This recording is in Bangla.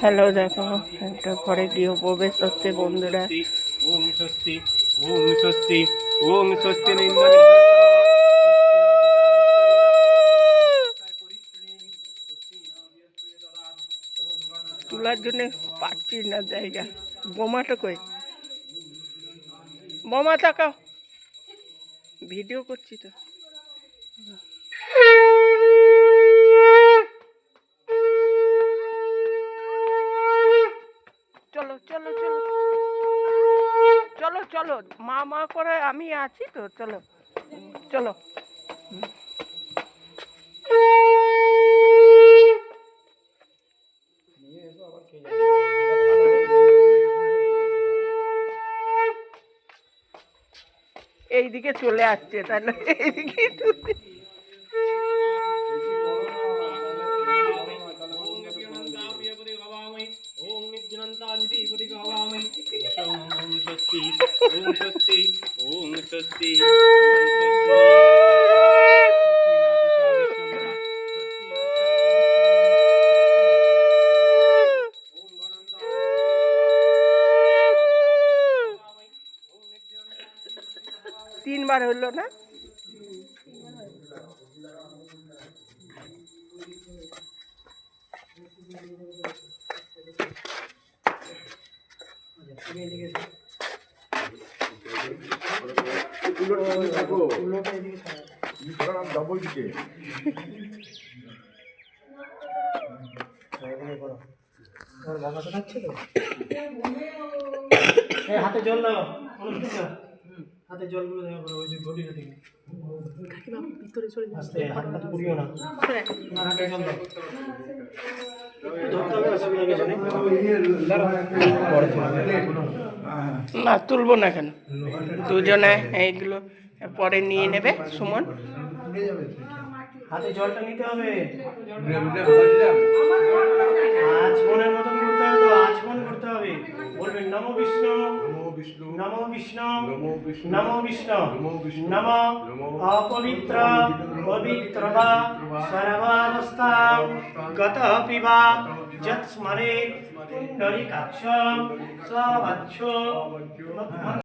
হ্যালো, দেখো একটা ঘরে গৃহপ্রবেশ হচ্ছে বন্ধুরা। ওম স্বস্তি, ওম স্বস্তি, ওম স্বস্তি। তোলার জন্য পাচ্ছি না জায়গা। বোমাটা কই? বোমা তাকাও, ভিডিও করছি তো। চলো চলো চলো চলো চলো, মা মা করে আমি আছি তো, চলো চলো। এইদিকে চলে আসছে, তাহলে এইদিকে ओम निज्जनन्तानिति प्रतिभावामि। ओम स्वस्ति, ओम स्वस्ति, ओम स्वस्ति, তিনবার হলো না? হাতে জল দাও, হাতে জলগুলো দেওয়া করো, ওই যে ঘটিটা থেকে ভিতরে চলে আসতে হাতটা তো পুড়িও না, হাতে জল দাও। না, তুলবো না কেন, দুজনে এইগুলো পরে নিয়ে নেবে সুমন। হাতে জলটা নিতে হবে, আচমনের মতন করতে হবে, তো আচমন করতে হবে। বলবেন নমো বিষ্ণু, নমো বিষ্ণু, নমো বিষ্ণু, নমো অপবিত্র পবিত্রবা সর্বাবস্থা গতঃ পিবা যৎ স্মরে পুণ্ডরীকাক্ষং সবচ্ছো।